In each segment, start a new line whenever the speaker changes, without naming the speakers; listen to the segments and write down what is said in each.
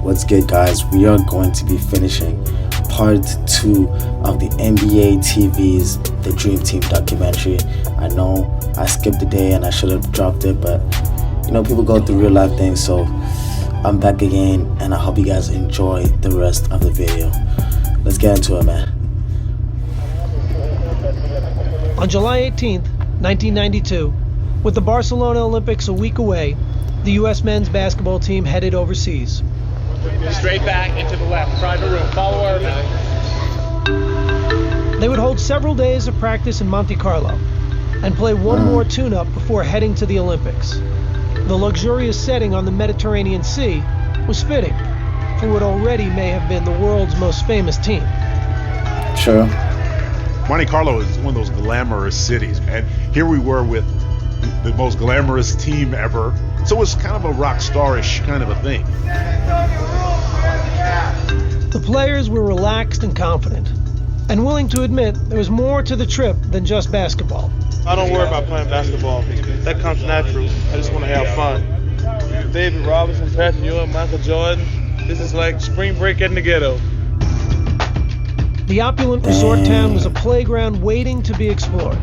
What's good, guys? We are going to be finishing part 2 of the NBA TV's The Dream Team documentary. I know I skipped a day and I should have dropped it, but you know, people go through real life things, so I'm back again and I hope you guys enjoy the rest of the video. Let's get into it, man.
On July 18th, 1992, with the Barcelona Olympics a week away, the U.S. men's basketball team headed overseas.
Straight back into the left, private room, follow Irvin.
They would hold several days of practice in Monte Carlo and play one more tune-up before heading to the Olympics. The luxurious setting on the Mediterranean Sea was fitting for what already may have been the world's most famous team.
Sure.
Monte Carlo is one of those glamorous cities, and here we were with the most glamorous team ever. So it's kind of a rock star-ish kind of a thing.
The players were relaxed and confident, and willing to admit there was more to the trip than just basketball.
I don't worry about playing basketball. That comes natural. I just want to have fun. David Robinson, Patrick Ewing, Michael Jordan. This is like spring break in the ghetto.
The opulent resort town was a playground waiting to be explored.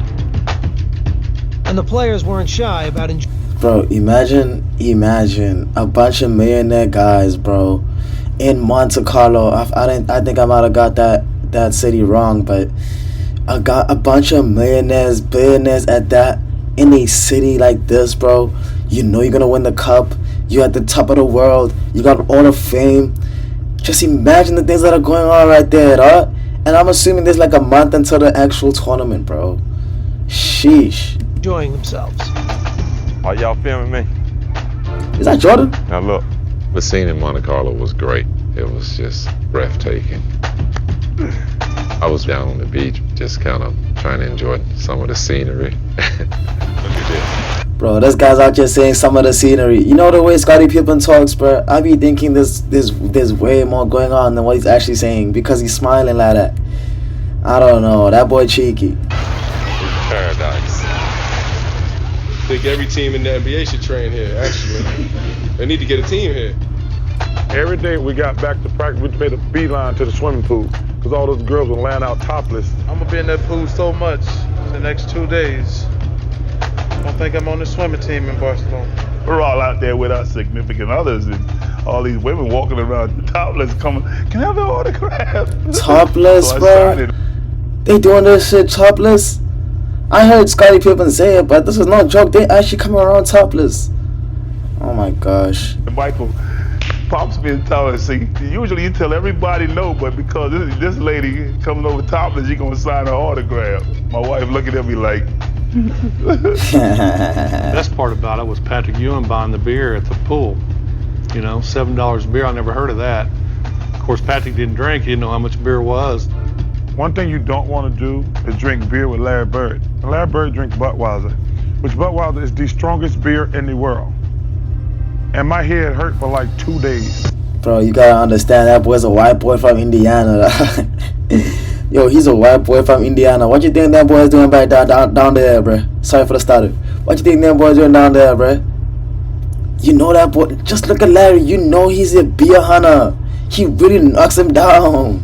And the players weren't shy about enjoying.
Bro, imagine a bunch of millionaire guys, bro, in Monte Carlo. I think I might have got that city wrong, but I got a bunch of billionaires at that in a city like this, bro. You know you're gonna win the cup. You're at the top of the world. You got all the fame. Just imagine the things that are going on right there, dog. And I'm assuming there's like a month until the actual tournament, bro. Sheesh.
Enjoying themselves.
Are y'all filming me?
Is that Jordan?
Now look, the scene in Monte Carlo was great. It was just breathtaking. I was down on the beach just kind of trying to enjoy some of the scenery. Look at this.
Bro, this guy's out here saying some of the scenery. You know the way Scottie Pippen talks, bro? I be thinking there's way more going on than what he's actually saying because he's smiling like that. I don't know. That boy cheeky.
Paradise.
I think every team in the NBA should train here, actually. They need to get a team here.
Every day we got back to practice, we made a beeline to the swimming pool because all those girls were laying out topless.
I'm going to be in that pool so much the next 2 days. I don't think I'm on the swimming team in Barcelona.
We're all out there with our significant others and all these women walking around topless coming, can I have an autograph?
Topless,
So
bro? They doing this shit topless? I heard Scottie Pippen say it, but this is no joke. They actually come around topless. Oh my gosh.
Michael pops me and tells us, see, usually you tell everybody no, but because this lady coming over topless, you gonna sign her autograph. My wife looking at me like.
Best part about it was Patrick Ewing buying the beer at the pool. You know, $7 a beer. I never heard of that. Of course, Patrick didn't drink. He didn't know how much beer was.
One thing you don't want to do is drink beer with Larry Bird. And Larry Bird drinks Budweiser, which Budweiser is the strongest beer in the world. And my head hurt for like 2 days.
Bro, you gotta understand that boy's a white boy from Indiana. Yo, he's a white boy from Indiana. What you think that boy's doing back down there, bro? Sorry for the stutter. What you think that boy's doing down there, bro? You know that boy. Just look at Larry. You know he's a beer hunter. He really knocks him down.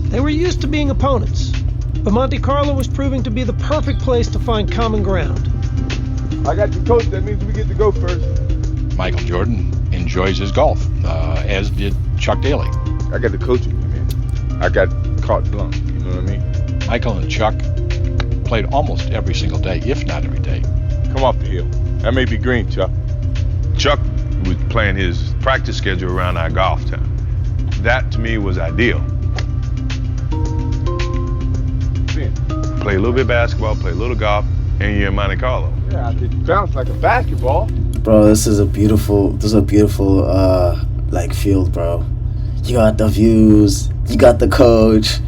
They were used to being opponents, but Monte Carlo was proving to be the perfect place to find common ground.
I got your coach, that means we get to go first.
Michael Jordan enjoys his golf, as did Chuck Daly.
I got the coaching, man. I got carte blanche, you know what I mean?
Michael and Chuck played almost every single day, if not every day.
Come off the hill. That may be green, Chuck.
Chuck was playing his practice schedule around our golf time. That to me was ideal. Play a little bit of basketball, play a little golf, and you're in Monte Carlo.
Yeah, it sounds like a basketball.
Bro, this is a beautiful like field, bro. You got the views, you got the coach.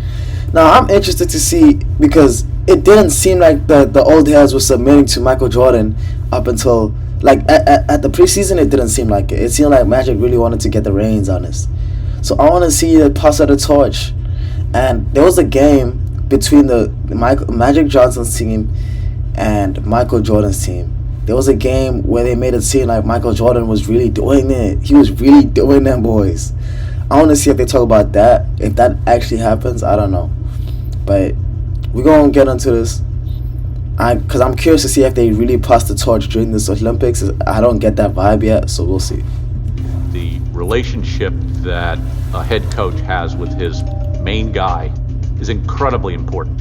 Now I'm interested to see, because it didn't seem like the old heads were submitting to Michael Jordan up until like at the preseason. It didn't seem like it. It seemed like Magic really wanted to get the reins on this. So I want to see the pass of the torch. And there was a game between the Magic Johnson's team and Michael Jordan's team. There was a game where they made it seem like Michael Jordan was really doing it. He was really doing them, boys. I want to see if they talk about that. If that actually happens, I don't know. But we're going to get into this. Because I'm curious to see if they really pass the torch during this Olympics. I don't get that vibe yet, so we'll see.
The relationship that a head coach has with his main guy is incredibly important.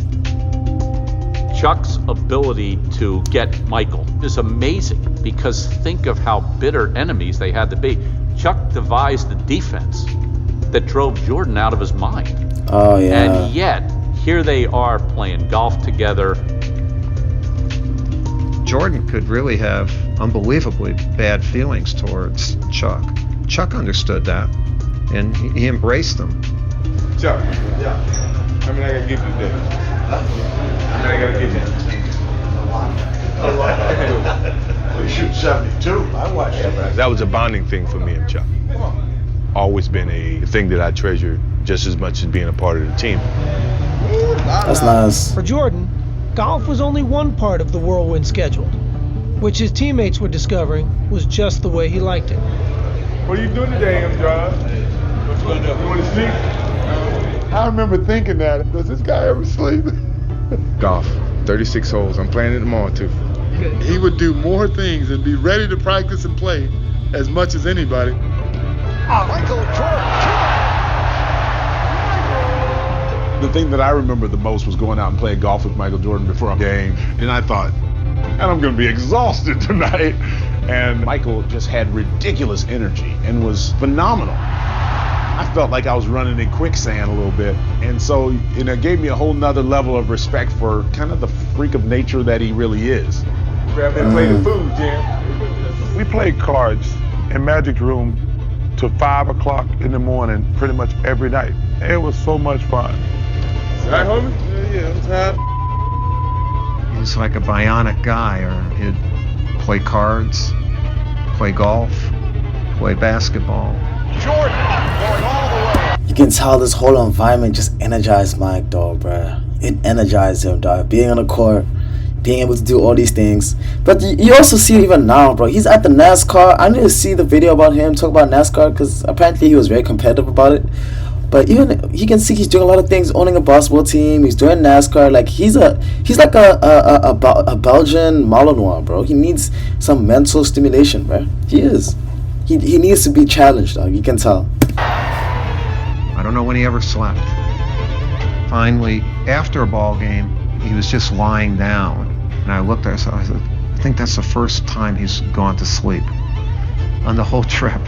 Chuck's ability to get Michael is amazing, because think of how bitter enemies they had to be. Chuck devised the defense that drove Jordan out of his mind.
Oh, yeah.
And yet, here they are playing golf together.
Jordan could really have unbelievably bad feelings towards Chuck. Chuck understood that, and he embraced them.
Chuck, yeah. I mean, I gotta give you that. I gotta give you.
You shoot 72. I watched that. That was a bonding thing for me and Chuck. Always been a thing that I treasure just as much as being a part of the team.
That's nice.
For Jordan, golf was only one part of the whirlwind schedule, which his teammates were discovering was just the way he liked it.
What are you doing today, Amstrad?
What you gonna do?
You want to sleep? I remember thinking that. Does this guy ever sleep?
Golf, 36 holes. I'm playing it tomorrow too.
He would do more things and be ready to practice and play as much as anybody.
Michael Jordan.
The thing that I remember the most was going out and playing golf with Michael Jordan before a game. And I thought, and I'm going to be exhausted tonight. And Michael just had ridiculous energy and was phenomenal. I felt like I was running in quicksand a little bit. And so it gave me a whole nother level of respect for kind of the freak of nature that he really is.
Grab that plate of food, Jim.
We played cards in Magic Room till 5 o'clock in the morning pretty much every night. It was so much fun.
Right, homie? Yeah, I'm tired.
He was like a bionic guy, or he'd play cards, play golf, play basketball.
Jordan going all the way.
You can tell this whole environment just energized Mike, dog, bruh. It energized him, dog. Being on the court, being able to do all these things. But you also see it even now, bro. He's at the NASCAR. I need to see the video about him, talk about NASCAR, because apparently he was very competitive about it. But even you can see he's doing a lot of things, owning a basketball team. He's doing NASCAR. Like he's like a Belgian Malinois, bro. He needs some mental stimulation, bro. He is. He needs to be challenged, dog. You can tell.
I don't know when he ever slept. Finally, after a ball game, he was just lying down, and I looked at him. I said, I think that's the first time he's gone to sleep on the whole trip.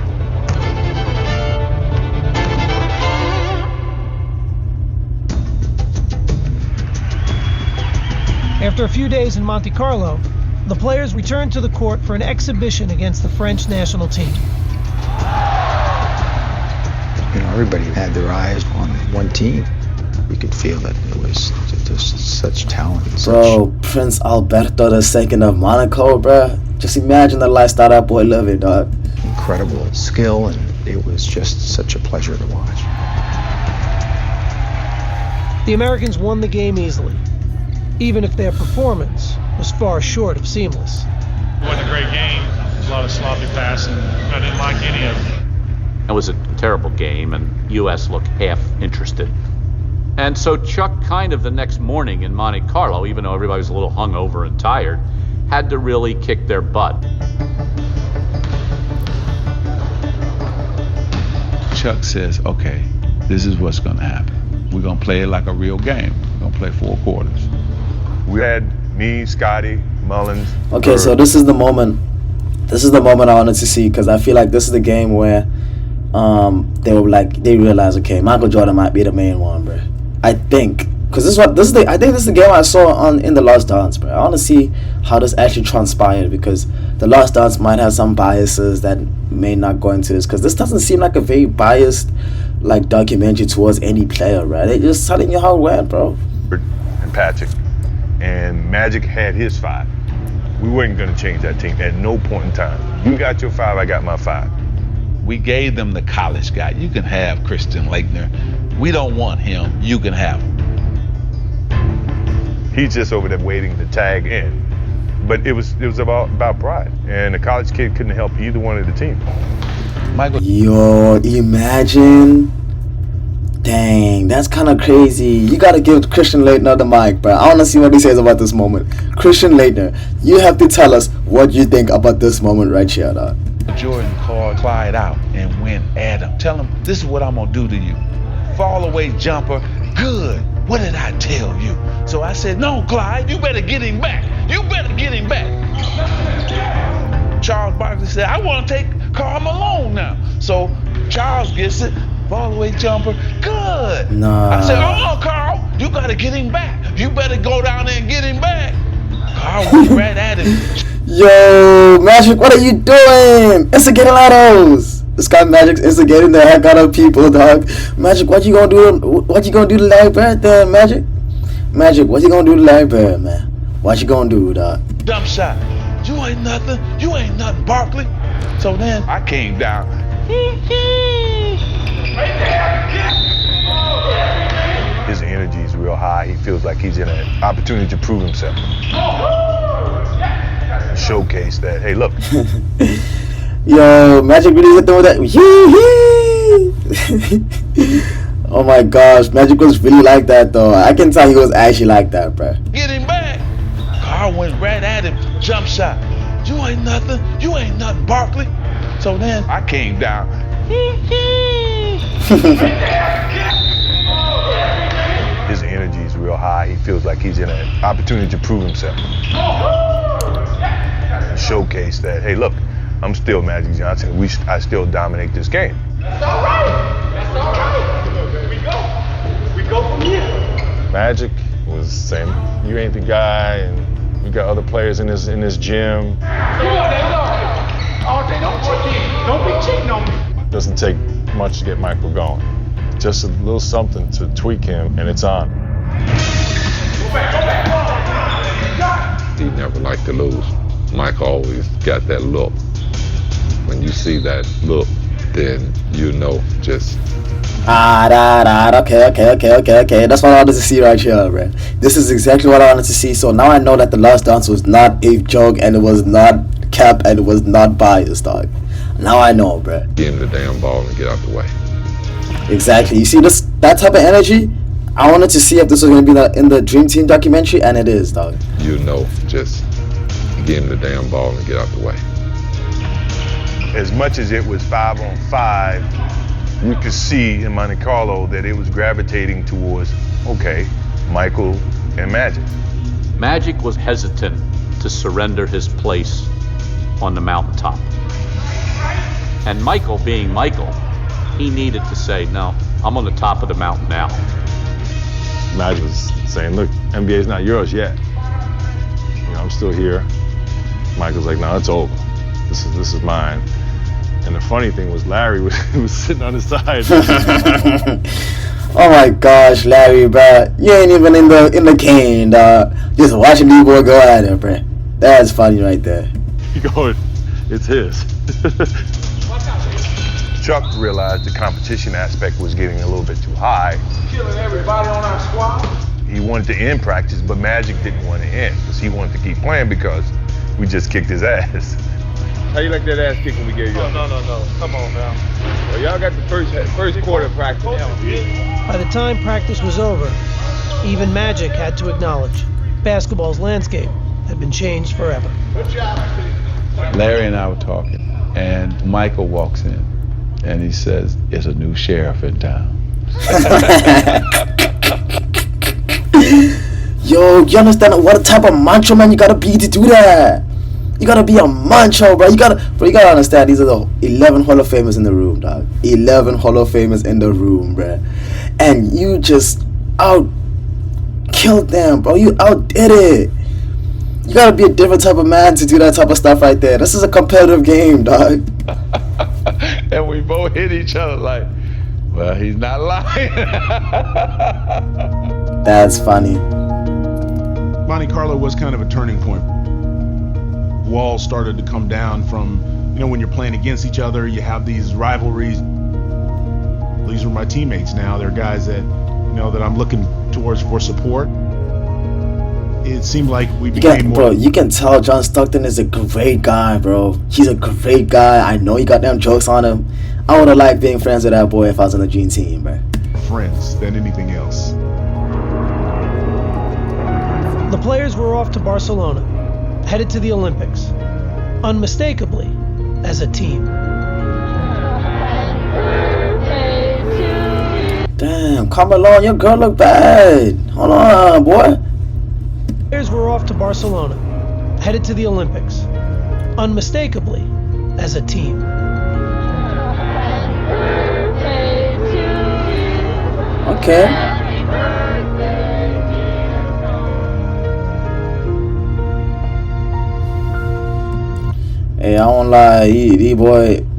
After a few days in Monte Carlo, the players returned to the court for an exhibition against the French national team.
You know, everybody had their eyes on one team. You could feel that it was just such talent.
Bro, Prince Alberto II of Monaco, bro. Just imagine the lifestyle that boy living, dog.
Incredible skill, and it was just such a pleasure to watch.
The Americans won the game easily, even if their performance was far short of seamless.
It wasn't a great game. There's a lot of sloppy passing. I didn't like any of it.
It was a terrible game, and U.S. looked half interested. And so Chuck kind of the next morning in Monte Carlo, even though everybody was a little hungover and tired, had to really kick their butt.
Chuck says, okay, this is what's going to happen. We're going to play it like a real game. We're going to play 4 quarters.
We had me, Scotty, Mullins.
Okay, so this is the moment. This is the moment I wanted to see, because I feel like this is the game where they realized, okay, Michael Jordan might be the main one, bro. I think, because I think this is the game I saw in the Last Dance, bro. I want to see how this actually transpired, because the Last Dance might have some biases that may not go into this, because this doesn't seem like a very biased like documentary towards any player, right? They're just telling you how it went, bro.
And Patrick and Magic had his 5. We weren't going to change that team at no point in time. You got your 5, I got my 5.
We gave them the college guy. You can have Christian Laettner. We don't want him. You can have him.
He's just over there waiting to tag in. But it was about pride, and a college kid couldn't help either one of the teams.
Yo, imagine. Dang, that's kind of crazy. You gotta give Christian Laettner the mic, bro. I wanna see what he says about this moment. Christian Laettner, you have to tell us what you think about this moment right here, dog.
Jordan called Clyde out and went at him. Tell him, this is what I'm gonna do to you. Fall away jumper, good. What did I tell you? So I said, no, Clyde, you better get him back. You better get him back. Charles Barkley said, I want to take Karl Malone now. So Charles gets it, fall away jumper, good.
Nah.
I said, oh, Karl, you got to get him back. You better go down there and get him back. Karl went right at him.
Yo, Magic, what are you doing? Instigating lados. This guy Magic's instigating the heck out of people, dog. Magic, what you gonna do? What you gonna do to Larry Bird then, Magic? Magic, what you gonna do to Larry Bird, man? What you gonna do, dog?
Dump shot. You ain't nothing. You ain't nothing, Barkley. So then I came down.
His energy is real high. He feels like he's in an opportunity to prove himself. Showcase that, hey, look.
Yo, Magic really hit them with that. Oh my gosh, Magic was really like that though. I can tell he was actually like that, bro.
Get him back. Carl went right at him. Jump shot. You ain't nothing. You ain't nothing, Barkley. So then I came down.
His energy is real high. He feels like he's in an opportunity to prove himself. Showcase that, hey, look, I'm still Magic Johnson. I still dominate this game.
That's all right. That's all right. We go from here.
Magic was saying, you ain't the guy, and we got other players in this gym.
Don't be cheating on me.
Doesn't take much to get Michael going. Just a little something to tweak him, and it's on.
Go back.
He never liked to lose. Mike always got that look. When you see that look, then you know just.
Okay. That's what I wanted to see right here, bro. This is exactly what I wanted to see. So now I know that the last dance was not a joke, and it was not cap, and it was not biased, dog. Now I know, bro.
Give him the damn ball and get out the way.
Exactly. You see that type of energy? I wanted to see if this was going to be in the Dream Team documentary, and it is, dog.
You know, just give him the damn ball and get out the way.
As much as it was 5-on-5, you could see in Monte Carlo that it was gravitating towards, okay, Michael and Magic.
Magic was hesitant to surrender his place on the mountaintop. And Michael, being Michael, he needed to say, no, I'm on the top of the mountain now.
Magic was saying, look, NBA's not yours yet. You know, I'm still here. Michael's like, no, it's over. This is mine. And the funny thing was Larry was sitting on his side.
Oh my gosh, Larry, bro. You ain't even in the game, dog. Just watching these boys go at it, bro. That's funny right there.
You going, it's his. Chuck realized the competition aspect was getting a little bit too high.
Killing everybody on our squad.
He wanted to end practice, but Magic didn't want to end because he wanted to keep playing because we just kicked his ass.
How you like that ass kicking we gave you?
No. Come on now.
Well, y'all got the first quarter of practice.
By the time practice was over, even Magic had to acknowledge basketball's landscape had been changed forever.
Good job.
Larry and I were talking, and Michael walks in, and he says, "There's a new sheriff in town."
Yo, you understand what type of macho man you gotta be to do that? You gotta be a macho, bro. You gotta understand, these are the 11 Hall of Famers in the room, dog. 11 Hall of Famers in the room, bro. And you just out-killed them, bro. You outdid it. You gotta be a different type of man to do that type of stuff right there. This is a competitive game, dog.
And we both hit each other like, well, he's not lying.
That's funny.
Monte Carlo was kind of a turning point. Walls started to come down from, when you're playing against each other, you have these rivalries. These are my teammates now. They're guys that, that I'm looking towards for support.
it seemed like we
You
became more.
bro, you can tell John Stockton is a great guy, bro. He's a great guy. I know he got them jokes on him. I would have liked being friends with that boy if I was on the Dream Team, bro.
Friends than anything else.
The players were off to Barcelona, headed to the Olympics, unmistakably as a team.
Damn, Carlo, your girl look bad. Hold on, boy.
The players were off to Barcelona, headed to the Olympics, unmistakably as a team.
Okay. Hey, I won't lie,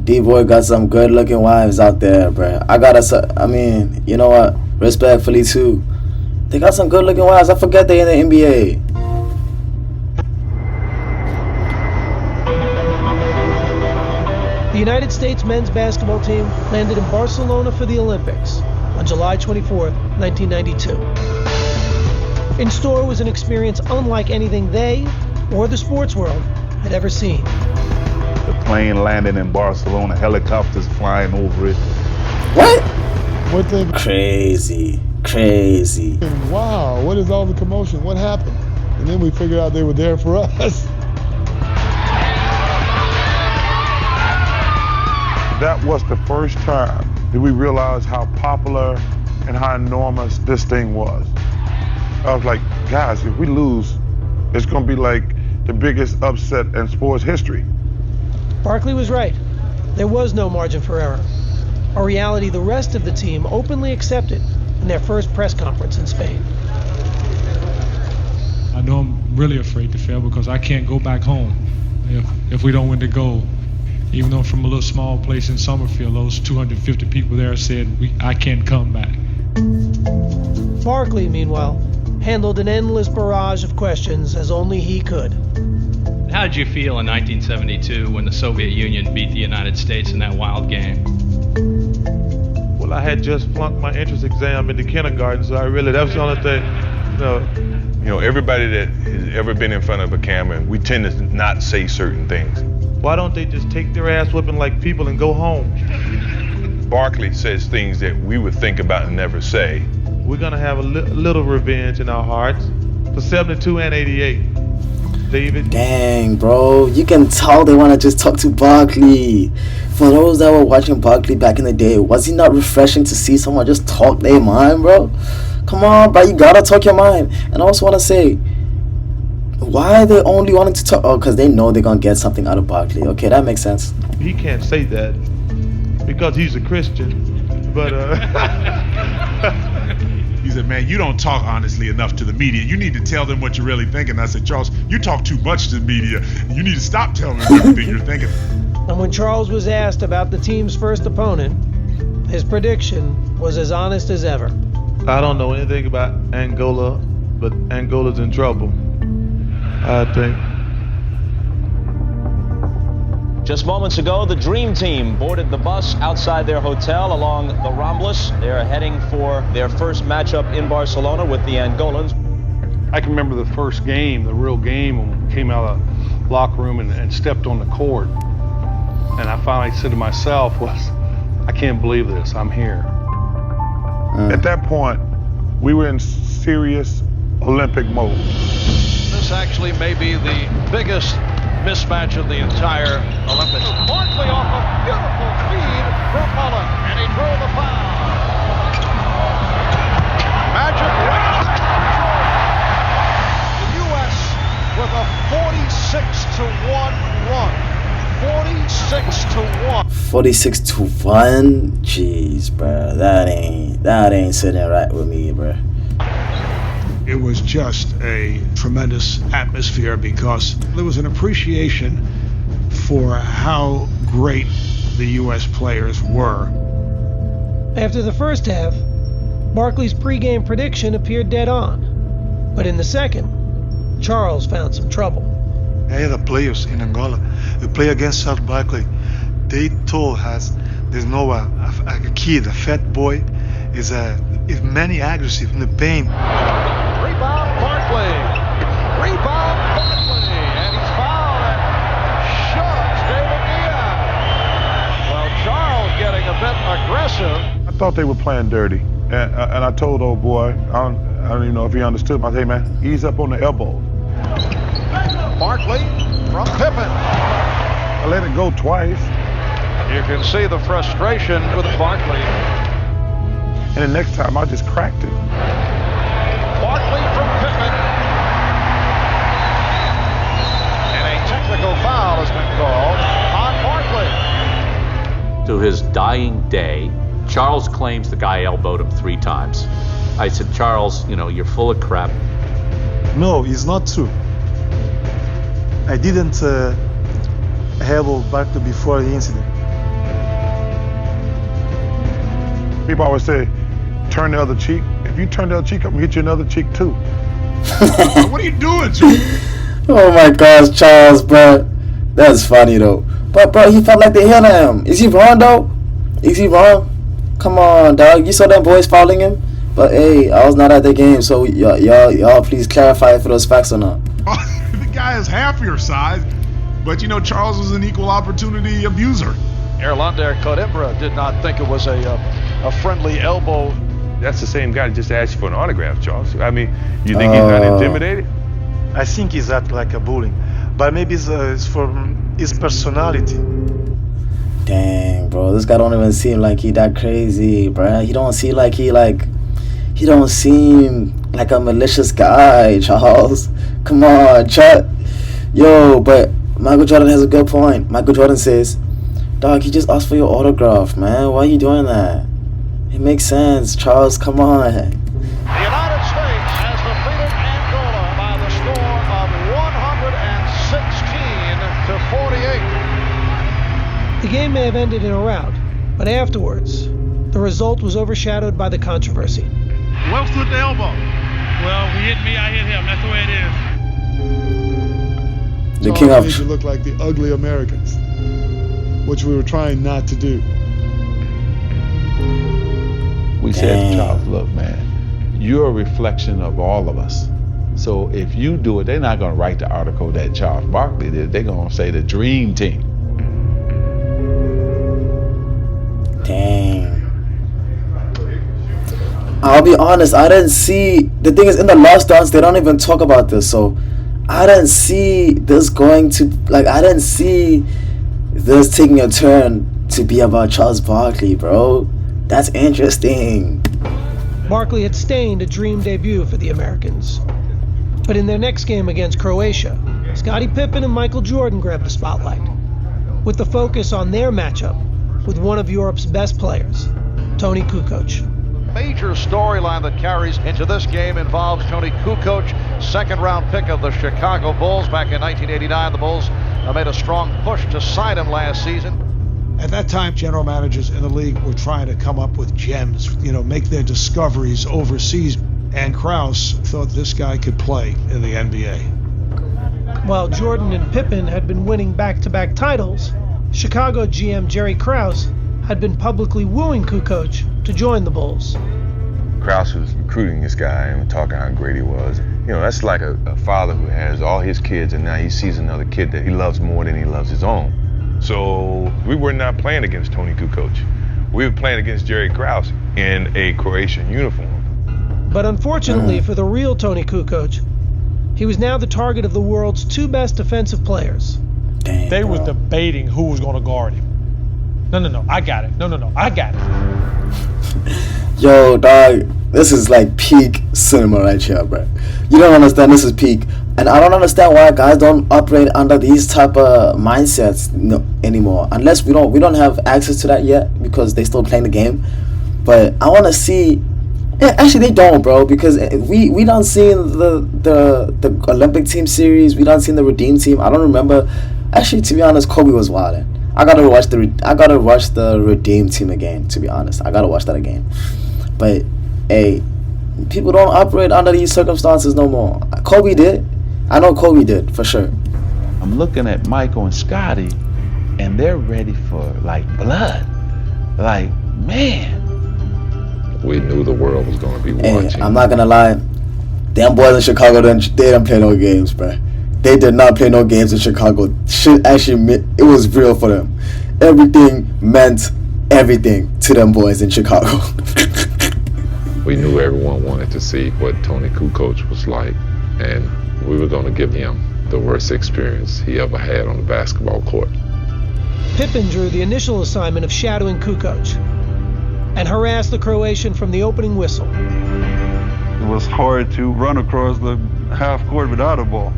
D-boy got some good looking wives out there, bro. I mean, you know what? Respectfully too. They got some good looking wives. I forget they in the NBA.
The United States men's basketball team landed in Barcelona for the Olympics on July 24, 1992. In store was an experience unlike anything they or the sports world had ever seen.
The plane landing in Barcelona, helicopters flying over it.
What?
What they?
Crazy.
Wow, what is all the commotion? What happened? And then we figured out they were there for us.
That was the first time that we realized how popular and how enormous this thing was. I was like, guys, if we lose, it's going to be like the biggest upset in sports history.
Barkley was right. There was no margin for error. A reality the rest of the team openly accepted in their first press conference in Spain.
I know I'm really afraid to fail because I can't go back home if we don't win the gold. Even though from a little small place in Summerfield, those 250 people there said, I can't come back.
Barkley, meanwhile, handled an endless barrage of questions as only he could.
How did you feel in 1972 when the Soviet Union beat the United States in that wild game?
Well, I had just flunked my entrance exam in the kindergarten, so that was the only thing,
You know, everybody that has ever been in front of a camera, we tend to not say certain things.
Why don't they just take their ass whipping like people and go home?
Barkley says things that we would think about and never say.
We're gonna have a little revenge in our hearts for 72 and 88. David.
Dang, bro. You can tell they want to just talk to Barkley. For those that were watching Barkley back in the day, was he not refreshing to see someone just talk their mind, bro? Come on, bro. You gotta talk your mind. And I also want to say, why are they only wanting to talk? Oh, because they know they're going to get something out of Barkley. Okay, that makes sense.
He can't say that because he's a Christian. But,
He said, man, you don't talk honestly enough to the media. You need to tell them what you're really thinking. I said, Charles, you talk too much to the media. You need to stop telling them everything you're thinking.
And when Charles was asked about the team's first opponent, his prediction was as honest as ever.
I don't know anything about Angola, but Angola's in trouble, I think.
Just moments ago, the Dream Team boarded the bus outside their hotel along the Ramblas. They're heading for their first matchup in Barcelona with the Angolans.
I can remember the first game, the real game, when we came out of the locker room and stepped on the court. And I finally said to myself, I can't believe this, I'm here.
At that point, we were in serious Olympic mode.
This actually may be the biggest mismatch of the entire Olympics. Barkley off a beautiful feed from Mullen, and he drew the foul. Magic right the U.S. with a 46-1 run. 46-1.
46-1? Jeez, bro. That ain't sitting right with me, bro.
It was just a tremendous atmosphere because there was an appreciation for how great the U.S. players were.
After the first half, Barkley's pregame prediction appeared dead on. But in the second, Charles found some trouble.
Hey, the players in Angola, who play against South Barkley, they told us there's no a kid, a fat boy, is many aggressive in the paint.
Rebound, Barkley. aggressive.
I thought they were playing dirty. And I told old boy, I don't even know if he understood. I said, hey, man, ease up on the elbow.
Barkley from Pippen.
I let it go twice.
You can see the frustration with Barkley.
And the next time, I just cracked it.
Barkley from Pippen. And a technical foul has been called on Barkley.
To his dying day, Charles claims the guy elbowed him 3 times. I said, Charles, you're full of crap.
No, it's not true. I didn't elbow Barkley before the incident.
People always say, turn the other cheek. If you turn the other cheek, I'm gonna hit you another cheek too.
What are you doing, Joe?
Oh my gosh, Charles, bro. That's funny though. But bro, he felt like they hit him. Is he wrong though? Is he wrong? Come on, dog. You saw them boys fouling him? But hey, I was not at the game, so y'all please clarify if those facts or not.
The guy is half your size, but Charles was an equal opportunity abuser.
Erlander Coimbra did not think it was a friendly elbow.
That's the same guy that just asked you for an autograph, Charles. I mean, you think he's not intimidated?
I think he's act like a bullying, but maybe it's from his personality.
Dang, bro, this guy don't even seem like he that crazy, bro. He don't seem like he don't seem like a malicious guy, Charles. Come on, chat. Yo, but Michael Jordan has a good point. Michael Jordan says, dog, he just asked for your autograph, man. Why are you doing that? It makes sense, Charles. Come on.
The United States has defeated Angola by the score of 116 to 48.
The game may have ended in a rout, but afterwards, the result was overshadowed by the controversy.
Who else with the elbow? Well, he hit me, I hit him. That's the way it is.
The king of...
made you look like the ugly Americans, which we were trying not to do.
We said to Charles, look, man, you're a reflection of all of us. So if you do it, they're not going to write the article that Charles Barkley did. They're going to say the dream team.
Dang. I'll be honest, I didn't see... The thing is, in the Lost Dance, they don't even talk about this, so I didn't see this going to... I didn't see this taking a turn to be about Charles Barkley, bro. That's interesting.
Barkley had stained a dream debut for the Americans. But in their next game against Croatia, Scottie Pippen and Michael Jordan grabbed the spotlight, with the focus on their matchup with one of Europe's best players, Toni Kukoč.
Major storyline that carries into this game involves Toni Kukoč, second-round pick of the Chicago Bulls back in 1989. The Bulls made a strong push to sign him last season.
At that time, general managers in the league were trying to come up with gems, make their discoveries overseas. And Krause thought this guy could play in the NBA.
While Jordan and Pippen had been winning back-to-back titles, Chicago GM Jerry Krause had been publicly wooing Kukoč to join the Bulls.
Krause was recruiting this guy and talking how great he was. That's like a father who has all his kids and now he sees another kid that he loves more than he loves his own. So we were not playing against Toni Kukoč. We were playing against Jerry Krause in a Croatian uniform.
But unfortunately for the real Toni Kukoč, he was now the target of the world's 2 best defensive players.
Dang,
they were debating who was going to guard him. No, I got it. No, I got it.
Yo, dog, this is like peak cinema right here, bro. You don't understand, this is peak. And I don't understand why guys don't operate under these type of mindsets anymore. Unless we don't have access to that yet because they still playing the game. But I want to see... actually, they don't, bro, because we done seen the Olympic team series. We done seen the Redeem team. I don't remember. Actually, to be honest, Kobe was wildin'. I gotta watch the Redeem team again. To be honest, I gotta watch that again. But hey, people don't operate under these circumstances no more. Kobe did. I know Kobe did for sure.
I'm looking at Michael and Scottie, and they're ready for blood. Man.
We knew the world was going to be watching.
Hey, I'm not gonna lie, them boys in Chicago they didn't play no games, bro. They did not play no games in Chicago. Shit actually, it was real for them. Everything meant everything to them boys in Chicago.
We knew everyone wanted to see what Toni Kukoč was like, and we were going to give him the worst experience he ever had on the basketball court.
Pippen drew the initial assignment of shadowing Kukoč and harassed the Croatian from the opening whistle.
It was hard to run across the half court without a ball.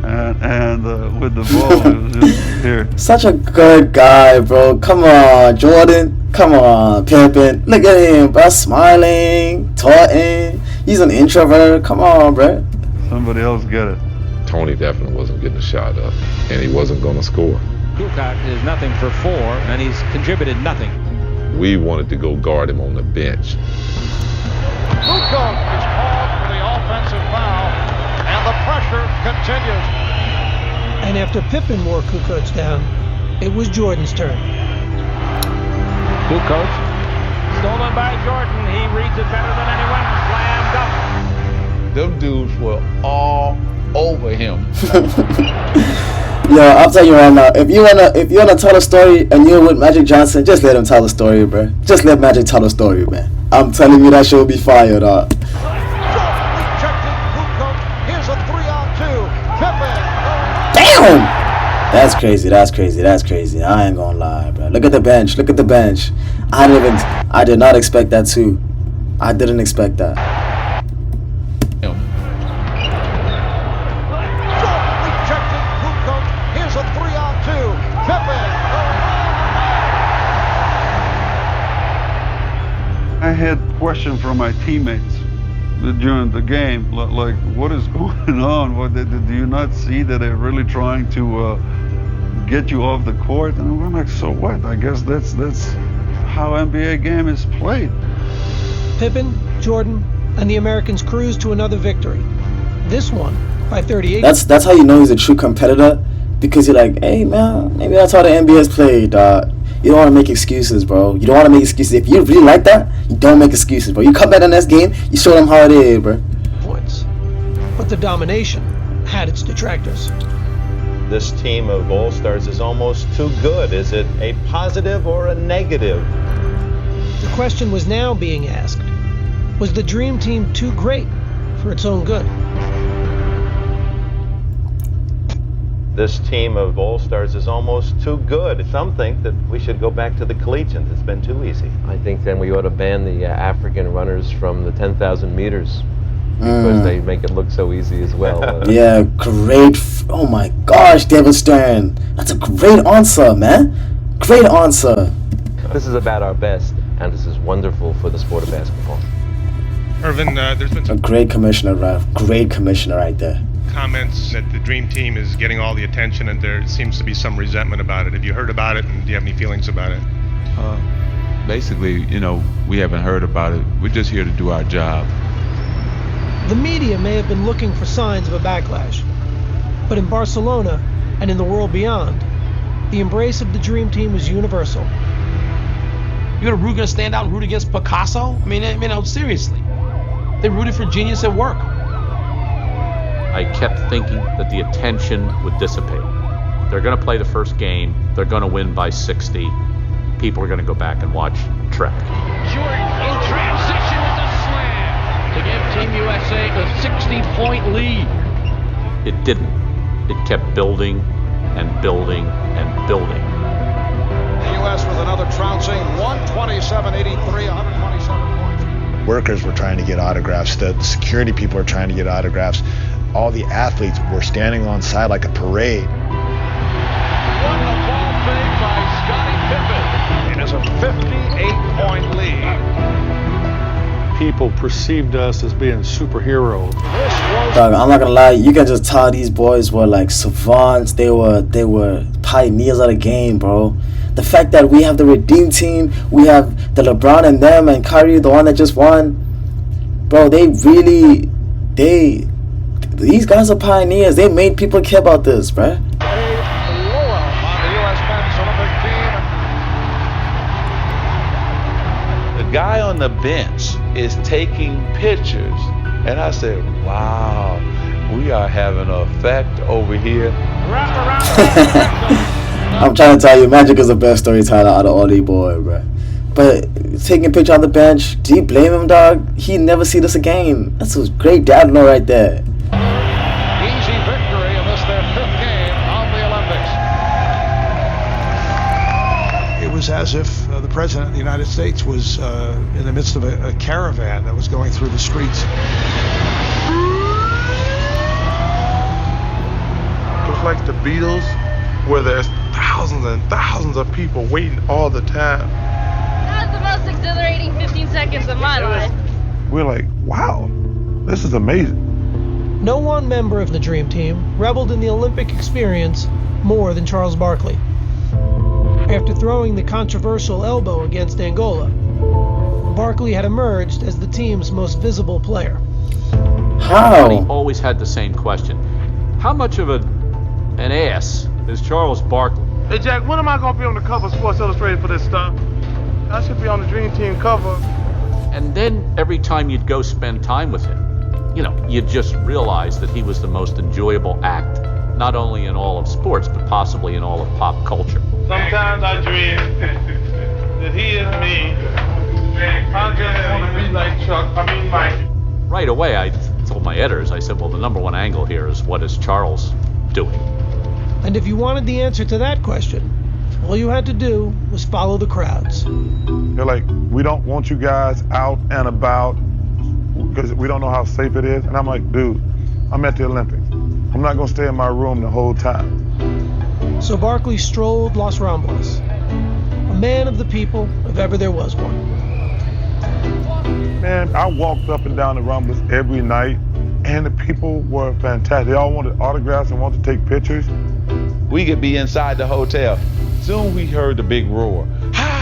And with the ball, it was just here.
Such a good guy, bro. Come on, Jordan. Come on, Pippen. Look at him, bro. Smiling, taunting. He's an introvert. Come on, bro.
Somebody else get it.
Toni definitely wasn't getting a shot up, and he wasn't going to score.
Kukoč is nothing for 4, and he's contributed nothing.
We wanted to go guard him on the bench.
Kukoč is called for the offensive foul, and the pressure continues.
And after Pippen wore Kukoč down, it was Jordan's turn.
Kukoč, stolen by Jordan. He reads it better than anyone. Slam dunk.
Them dudes were all over him.
Yo, I'll tell you right now. If you wanna tell a story and you're with Magic Johnson, just let him tell a story, bro. Just let Magic tell a story, man. I'm telling you, that shit will be fire, dog. Damn! That's crazy. That's crazy. That's crazy. I ain't gonna lie, bro. Look at the bench. Look at the bench. I did not expect that too. I didn't expect that.
I had questions from my teammates during the game, like, what is going on? Do you not see that they're really trying to get you off the court? And I'm like, so what? I guess that's how NBA game is played.
Pippen, Jordan, and the Americans cruised to another victory. This one by 38.
That's how you know he's a true competitor, because you're like, hey man, maybe that's how the NBA is played, dog. You don't want to make excuses, bro. You don't want to make excuses. If you really like that, you don't make excuses, bro. You come back in this game, you show them how it is, bro.
Points. But the domination had its detractors.
This team of All-Stars is almost too good. Is it a positive or a negative?
The question was now being asked, was the Dream Team too great for its own good?
This team of All-Stars is almost too good. Some think that we should go back to the collegians. It's been too easy.
I think then we ought to ban the African runners from the 10,000 meters because they make it look so easy as well.
Yeah, great. Oh my gosh, David Stern. That's a great answer, man. Great answer.
This is about our best, and this is wonderful for the sport of basketball.
Irvin, there's been
a great commissioner, Ralph. Great commissioner right there.
Comments that the Dream Team is getting all the attention and there seems to be some resentment about it. Have you heard about it, and do you have any feelings about it?
Basically, we haven't heard about it. We're just here to do our job.
The media may have been looking for signs of a backlash, but in Barcelona and in the world beyond, the embrace of the Dream Team was universal.
You're gonna stand out and root against Picasso? I mean, seriously. They rooted for genius at work.
I kept thinking that the attention would dissipate. They're going to play the first game. They're going to win by 60. People are going to go back and watch track.
Jordan in transition with a slam to give Team USA a 60-point lead.
It didn't. It kept building and building and building.
The U.S. with another trouncing 127-83, 127 points.
Workers were trying to get autographs. The security people were trying to get autographs. All the athletes were standing on side like a parade.
What a ball fake by Scottie Pippen. It is a 58-point lead.
People perceived us as being superheroes.
Dog, I'm not gonna lie, you can just tell these boys were like savants. They were pioneers of the game, bro. The fact that we have the Redeem Team, we have the LeBron and them and Kyrie, the one that just won, bro. These guys are pioneers. They made people care about this, bruh.
The guy on the bench is taking pictures, and I said, wow, we are having an effect over here.
I'm trying to tell you, Magic is the best storyteller out of all these boys, bruh. But taking a picture on the bench, do you blame him, dog? He never see this again. That's a great dad law right there.
Easy victory in this their 5th game of the Olympics.
It was as if the President of the United States was in the midst of a caravan that was going through the streets.
It was like the Beatles, where there's thousands and thousands of people waiting all the time.
That was the most exhilarating 15 seconds of my life.
We're like, wow, this is amazing.
No one member of the Dream Team reveled in the Olympic experience more than Charles Barkley. After throwing the controversial elbow against Angola, Barkley had emerged as the team's most visible player.
Toni always had the same question. How much of an ass is Charles Barkley?
Hey Jack, when am I gonna be on the cover of Sports Illustrated for this stuff? I should be on the Dream Team cover.
And then every time you'd go spend time with him, you'd just realize that he was the most enjoyable act, not only in all of sports, but possibly in all of pop culture.
Sometimes I dream that he is me. I just want to be like Mike.
Right away, I told my editors, I said, well, the number one angle here is what is Charles doing?
And if you wanted the answer to that question, all you had to do was follow the crowds.
They're like, we don't want you guys out and about because we don't know how safe it is. And I'm like, dude, I'm at the Olympics. I'm not going to stay in my room the whole time.
So Barkley strolled Los Ramblas, a man of the people if ever there was one.
Man, I walked up and down the Ramblas every night, and the people were fantastic. They all wanted autographs and wanted to take pictures.
We could be inside the hotel. Soon we heard the big roar. Ha!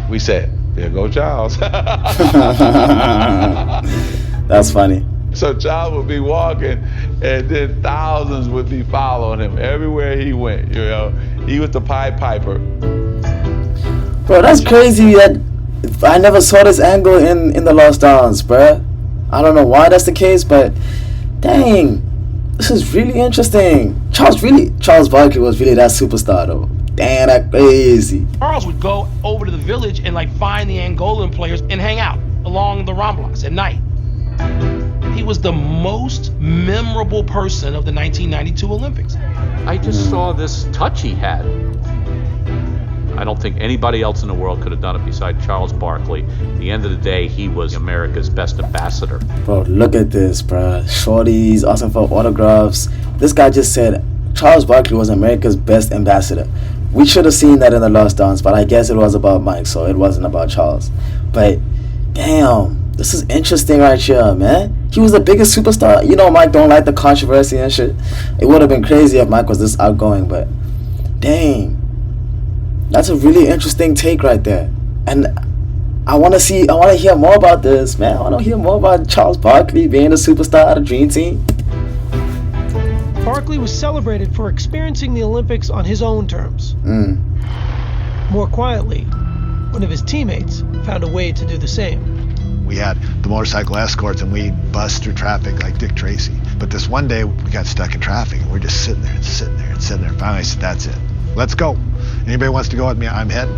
We said, there go Charles.
That's funny.
So Charles would be walking, and then thousands would be following him everywhere he went. He was the Pied Piper.
Bro, that's crazy that I never saw this angle in the Lost Downs, bro. I don't know why that's the case, but dang, this is really interesting. Charles Barkley was really that superstar, though. Damn, that crazy.
Charles would go over to the village and find the Angolan players and hang out along the Ramblas at night. He was the most memorable person of the 1992 Olympics.
I just saw this touch he had. I don't think anybody else in the world could have done it besides Charles Barkley. At the end of the day, he was America's best ambassador.
Bro, look at this, bro. Shorties asking for autographs. This guy just said Charles Barkley was America's best ambassador. We should have seen that in the Lost Downs, but I guess it was about Mike, so it wasn't about Charles. But damn, this is interesting right here, man. He was the biggest superstar. Mike don't like the controversy and shit. It would have been crazy if Mike was this outgoing, but dang. That's a really interesting take right there. And I want to hear more about this, man. I want to hear more about Charles Barkley being a superstar of the Dream Team.
Barkley was celebrated for experiencing the Olympics on his own terms. More quietly, one of his teammates found a way to do the same.
We had the motorcycle escorts and we bust through traffic like Dick Tracy. But this one day we got stuck in traffic and we're just sitting there and sitting there and sitting there. Finally I said, that's it. Let's go. Anybody wants to go with me? I'm heading.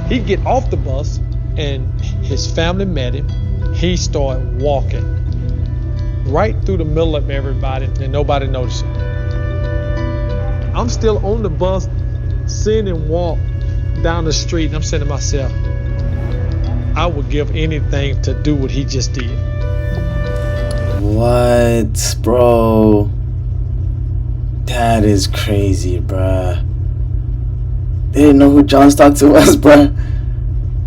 He'd get off the bus and his family met him. He started walking right through the middle of everybody and nobody noticed him. I'm still on the bus seeing him walk down the street and I'm saying to myself, I would give anything to do what he just did.
What, bro? That is crazy, bruh. They didn't know who John Stockton was, bruh.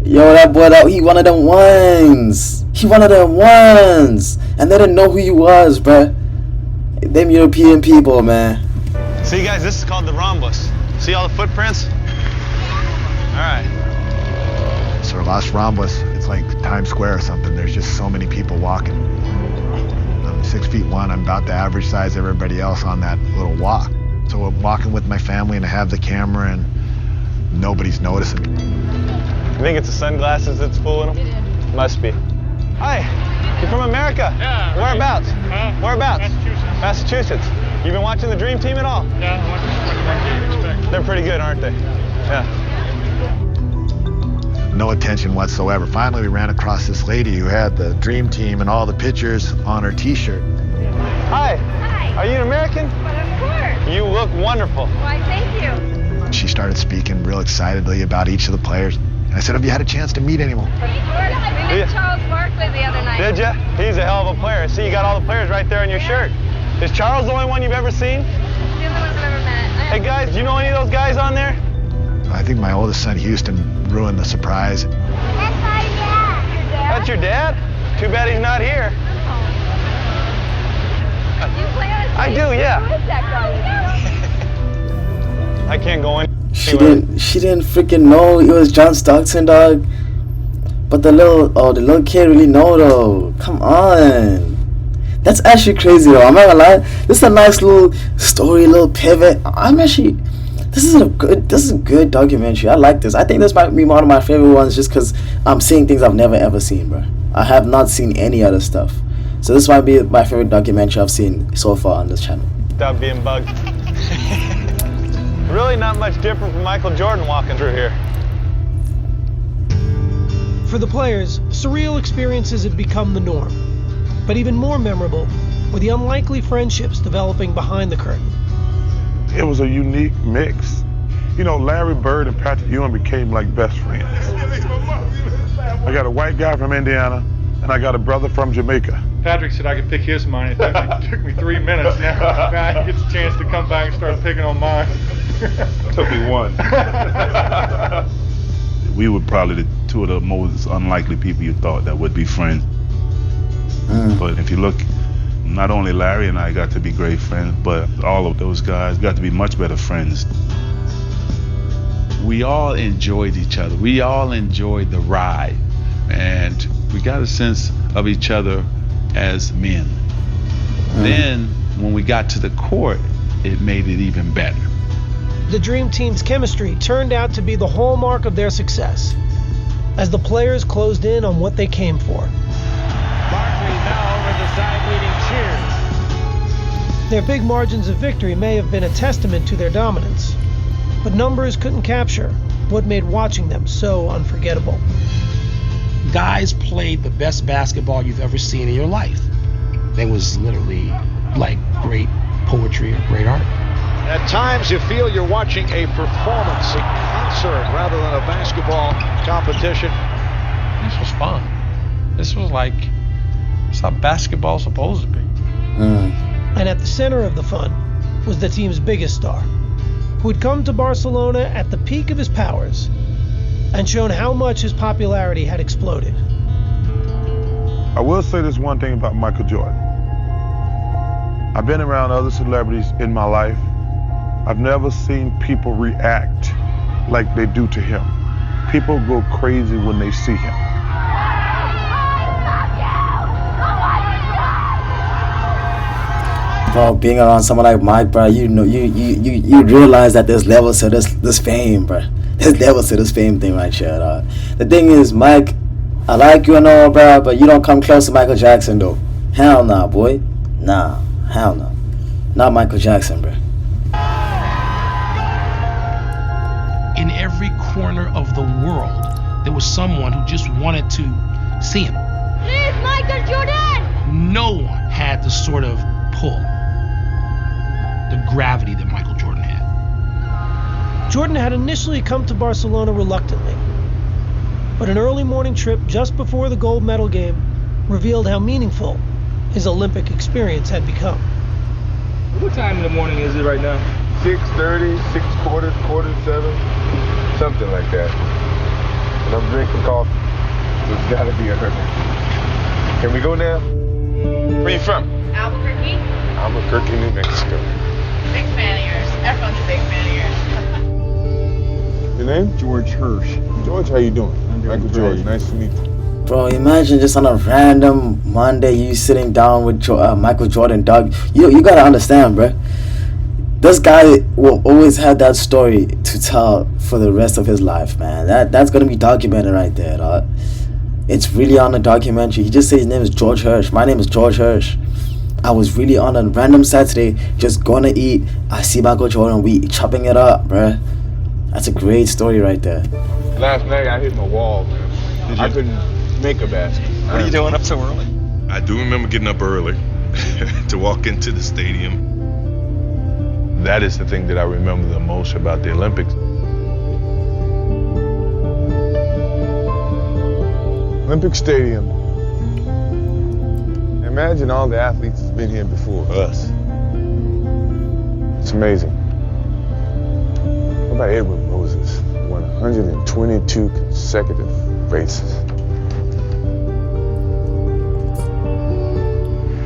Yo, that boy, he one of them ones. He one of them ones. And they didn't know who he was, bruh. Them European people, man.
See, guys, this is called the rhombus. See all the footprints? All right.
So Los Ramblas, it's like Times Square or something. There's just so many people walking. I'm 6'1". I'm about the average size of everybody else on that little walk. So I'm walking with my family and I have the camera and nobody's noticing.
You think it's the sunglasses that's fooling them? Must be. Hi, you're from America?
Yeah.
Whereabouts?
Right.
Whereabouts?
Massachusetts.
Massachusetts. You been watching the Dream Team at all?
Yeah, I'm watching.
They're pretty good, aren't they? Yeah.
No attention whatsoever. Finally, we ran across this lady who had the Dream Team and all the pictures on her T-shirt.
Hi. Hi. Are you an American?
But of course.
You look wonderful.
Why, thank you.
She started speaking real excitedly about each of the players. And I said, have you had a chance to meet anyone?
Of course. We met Charles Barkley the other night.
Did ya? He's a hell of a player. See, you got all the players right there on your shirt. Is Charles the only one you've ever seen?
The only one I've ever met.
Hey guys, do you know any of those guys on there?
I think my oldest son, Houston, ruined the surprise.
That's my dad. Your dad?
That's your dad? Too bad he's not here.
You play on a team?
I do, yeah.
Who is that guy?
I can't go in.
She didn't freaking know it was John Stockton, dog. But the little kid really know though. Come on. That's actually crazy though. I'm not gonna lie. This is a nice little story, little pivot. This is a good documentary. I like this. I think this might be one of my favorite ones just because I'm seeing things I've never ever seen, bro. I have not seen any other stuff. So this might be my favorite documentary I've seen so far on this channel.
Without being bugged. Really not much different from Michael Jordan walking through here.
For the players, surreal experiences had become the norm. But even more memorable were the unlikely friendships developing behind the curtain.
It was a unique mix. You know, Larry Bird and Patrick Ewing became like best friends. I got a white guy from Indiana, and I got a brother from Jamaica.
Patrick said I could pick his mind. It took me 3 minutes. Now he gets a chance to come back and start picking on mine.
Took me one. We were probably the two of the most unlikely people you thought that would be friends. But if you look, not only Larry and I got to be great friends, but all of those guys got to be much better friends.
We all enjoyed each other. We all enjoyed the ride. And we got a sense of each other as men. Then, when we got to the court, it made it even better.
The Dream Team's chemistry turned out to be the hallmark of their success, as the players closed in on what they came for.
Barkley now over the side leading cheers.
Their big margins of victory may have been a testament to their dominance, but numbers couldn't capture what made watching them so unforgettable.
Guys played the best basketball you've ever seen in your life. It was literally like great poetry or great art.
At times you feel you're watching a performance, a concert, rather than a basketball competition.
This was fun. This was like, it's how basketball's supposed to be.
And at the center of the fun was the team's biggest star, who had come to Barcelona at the peak of his powers and shown how much his popularity had exploded.
I will say this one thing about Michael Jordan. I've been around other celebrities in my life. I've never seen people react like they do to him. People go crazy when they see him.
Bro, being around someone like Mike, bro, you know, you realize that there's levels to this fame, bro. There's levels to this fame thing right here, dog. The thing is, Mike, I like you and all, bro, but you don't come close to Michael Jackson, though. Hell nah, boy. Nah, hell no. Not Michael Jackson, bro.
In every corner of the world, there was someone who just wanted to see him.
Please, Michael Jordan!
No one had the sort of pull, the gravity that Michael Jordan had.
Jordan had initially come to Barcelona reluctantly, but an early morning trip just before the gold medal game revealed how meaningful his Olympic experience had become.
What time in the morning is it right now?
6:30, 6:45, 7, something like that. And I'm drinking coffee, so it's gotta be early. Can we go now? Where you from?
Albuquerque?
Albuquerque, New Mexico.
Big fan of yours. Everyone's a big fan of yours.
Your name? George Hirsch. George, how you doing? I'm doing Michael George, nice to meet you.
Bro, imagine just on a random Monday you sitting down with Michael Jordan, dog. You gotta understand, bro. This guy will always have that story to tell for the rest of his life, man. That's gonna be documented right there, dog. It's really on the documentary. He just said his name is George Hirsch. My name is George Hirsch. I was really on a random Saturday, just gonna eat. I see Michael Jordan, we chopping it up, bruh. That's a great story right there.
Last night I hit my wall, man. I couldn't make a basket.
What are you doing up so early?
I do remember getting up early to walk into the stadium.
That is the thing that I remember the most about the Olympics. Olympic Stadium. Imagine all the athletes that's been here before us. It's amazing. What about Edward Moses? Won 122 consecutive races.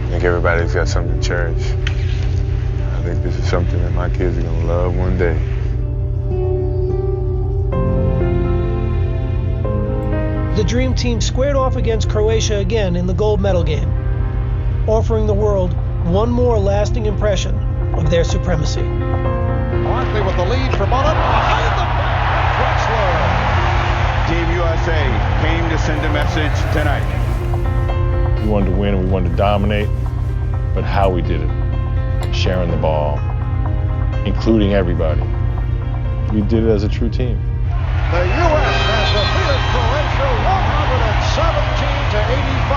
I think everybody's got something to cherish. I think this is something that my kids are gonna love one day.
The Dream Team squared off against Croatia again in the gold medal game, offering the world one more lasting impression of their supremacy.
Barkley with the lead for Monte. Behind the back, Drexler.
Team USA came to send a message tonight.
We wanted to win and we wanted to dominate, but how we did it, sharing the ball, including everybody. We did it as a true team.
The U.S. has defeated Croatia 117-85,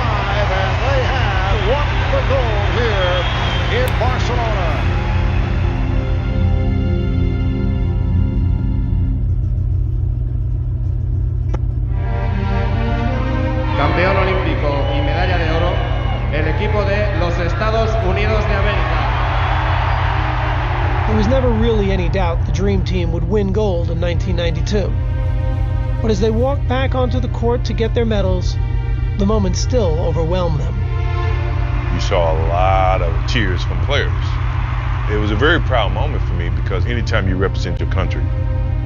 and they have won the gold here in Barcelona.
Campeón olímpico y medalla de oro, el equipo de los Estados Unidos de América.
There was never really any doubt the Dream Team would win gold in 1992. But as they walked back onto the court to get their medals, the moment still overwhelmed them.
You saw a lot of tears from players. It was a very proud moment for me because anytime you represent your country,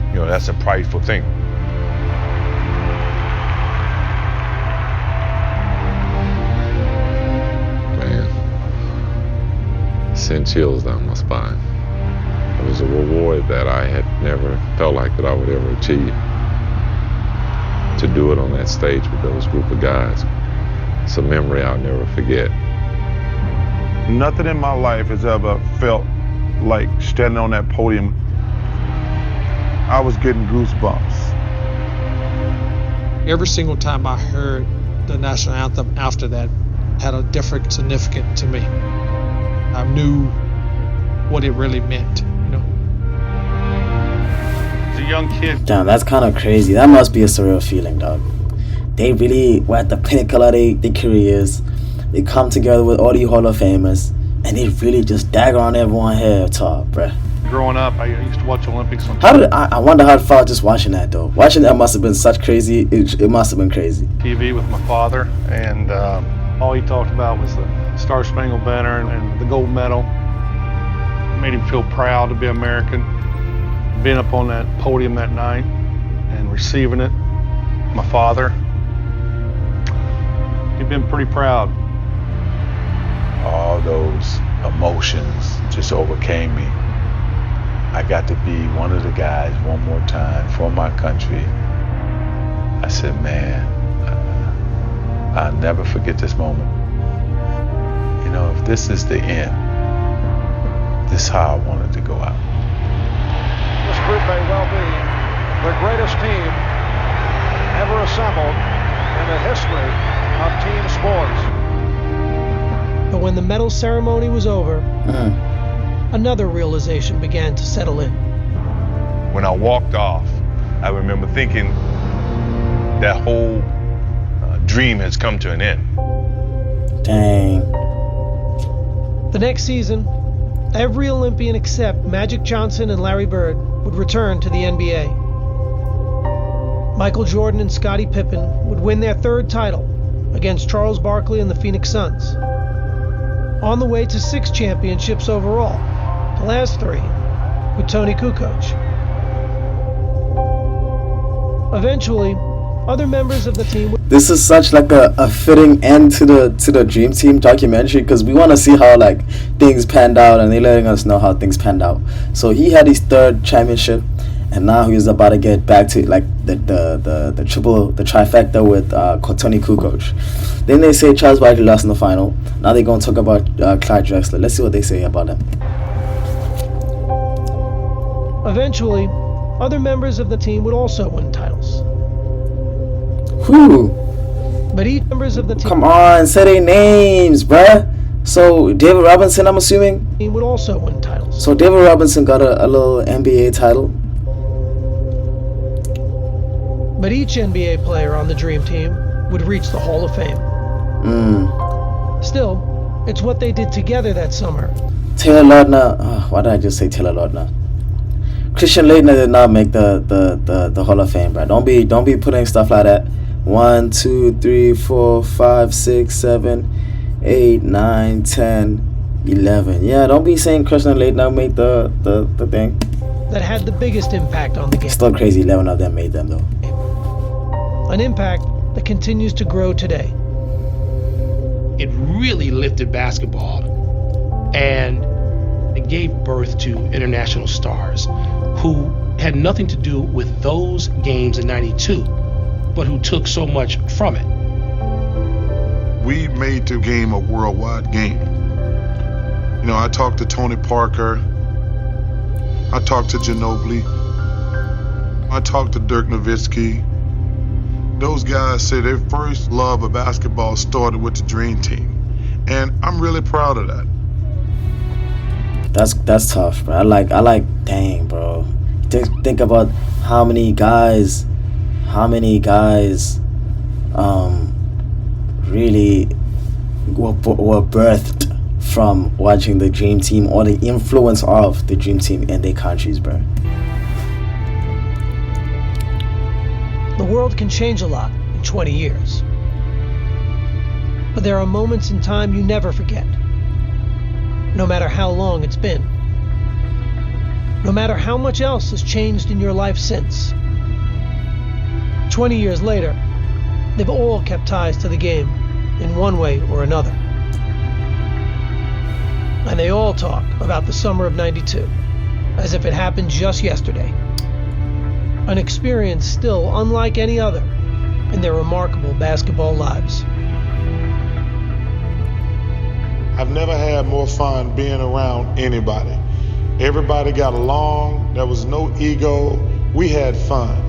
you know, that's a prideful thing.
Man, sent chills down my spine. It was a reward that I had never felt like that I would ever achieve. To do it on that stage with those group of guys, it's a memory I'll never forget.
Nothing in my life has ever felt like standing on that podium. I was getting goosebumps.
Every single time I heard the national anthem after that had a different significance to me. I knew what it really meant.
Young kid.
Damn, that's kind of crazy. That must be a surreal feeling, dog. They really were at the pinnacle of their careers. They come together with all the Hall of Famers, and they really just dagger on everyone here top, bruh.
Growing up, I used to watch Olympics on TV.
How did I wonder how it felt just watching that, though. Watching that must have been such crazy. It must have been crazy.
TV with my father, and all he talked about was the Star Spangled Banner and the gold medal. It made him feel proud to be American. Being up on that podium that night and receiving it, my father, he'd been pretty proud.
All those emotions just overcame me. I got to be one of the guys one more time for my country. I said, man, I'll never forget this moment. You know, if this is the end, this is how I wanted to go out.
This group may well be the greatest team ever assembled in the history of team sports.
But when the medal ceremony was over, another realization began to settle in.
When I walked off, I remember thinking that whole dream has come to an end.
Dang.
The next season, every Olympian except Magic Johnson and Larry Bird would return to the NBA. Michael Jordan and Scottie Pippen would win their third title against Charles Barkley and the Phoenix Suns. On the way to 6 championships overall, the last 3 with Toni Kukoč. Eventually, other members of the team would...
This is such like a fitting end to the Dream Team documentary because we want to see how like things panned out, and they're letting us know how things panned out. So he had his 3rd championship, and now he's about to get back to like the trifecta with Toni Kukoč. Then they say Charles Barkley lost in the final. Now they're gonna talk about Clyde Drexler. Let's see what they say about him.
Eventually, other members of the team would also win titles.
Who?
But each members of the team.
Come on, say their names, bruh. So David Robinson, I'm assuming.
He would also win titles.
So David Robinson got a little NBA title.
But each NBA player on the Dream Team would reach the Hall of Fame. Still, it's what they did together that summer.
Taylor Lautner. Why did I just say Taylor Lautner? Christian Laettner did not make the Hall of Fame, bro. Don't be putting stuff like that. 1, 2, 3, 4, 5, 6, 7, 8, 9, 10, 11. Yeah, don't be saying Christian Laettner made the thing.
That had the biggest impact on the game.
Still crazy, 11 of them made them though.
An impact that continues to grow today.
It really lifted basketball, and it gave birth to international stars who had nothing to do with those games in '92, but who took so much from it.
We made the game a worldwide game. You know, I talked to Tony Parker, I talked to Ginobili, I talked to Dirk Nowitzki. Those guys say their first love of basketball started with the Dream Team, and I'm really proud of that.
That's tough, bro. I like. Dang, bro. Think about how many guys, really were birthed from watching the Dream Team or the influence of the Dream Team in their countries, bro.
The world can change a lot in 20 years. But there are moments in time you never forget. No matter how long it's been. No matter how much else has changed in your life since. 20 years later, they've all kept ties to the game in one way or another. And they all talk about the summer of '92 as if it happened just yesterday. An experience still unlike any other in their remarkable basketball lives.
I've never had more fun being around anybody. Everybody got along. There was no ego. We had fun.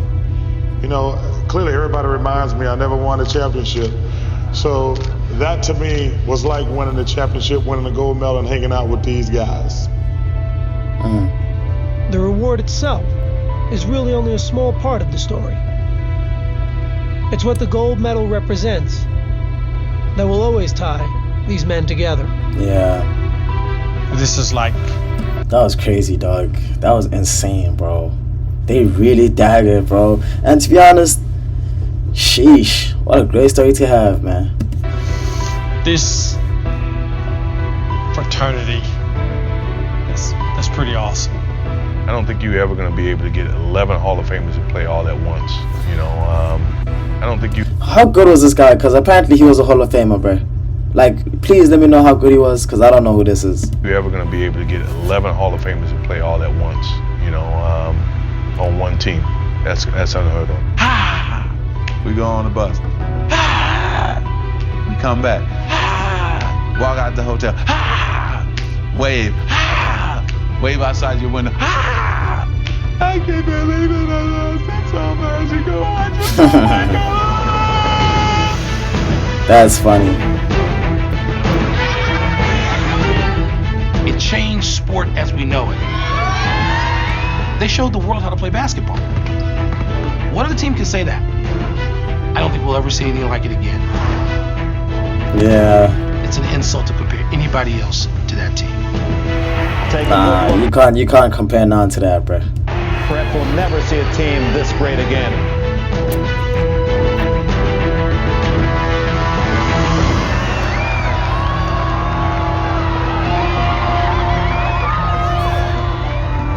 You know, clearly everybody reminds me I never won a championship. So that to me was like winning the championship, winning the gold medal, and hanging out with these guys.
The reward itself is really only a small part of the story. It's what the gold medal represents that will always tie these men together.
Yeah.
This is like...
That was crazy, dog. That was insane, bro. They really daggered, bro. And to be honest, sheesh. What a great story to have, man.
This fraternity, that's pretty awesome.
I don't think you're ever going to be able to get 11 Hall of Famers to play all at once. You know, I don't think you...
How good was this guy? Because apparently he was a Hall of Famer, bro. Like, please let me know how good he was, because I don't know who this is.
You're ever going to be able to get 11 Hall of Famers to play all at once, you know, on one team. That's unheard of.
Ha! We go on the bus. Ha! We come back. Ha! Walk out the hotel. Ha! Wave. Ha! Wave outside your window. Ha! I can't believe it. I lost it so much. You go watch it. Oh my God.
That's funny.
It changed sport as we know it. They showed the world how to play basketball. What other team can say that? I don't think we'll ever see anything like it again.
Yeah.
It's an insult to compare anybody else to that team.
Nah, you can't compare none to that, bro.
Prep will never see a team this great again.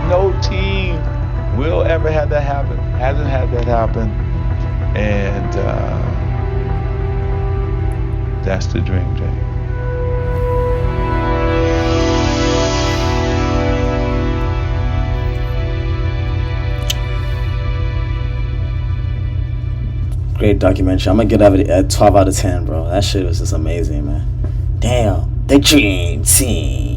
No team will ever have that happen. Hasn't had that happen. And that's the dream, Jay.
great documentary. I'm gonna give it a 12 out of 10, bro. That shit was just amazing, man. Damn, the dream team.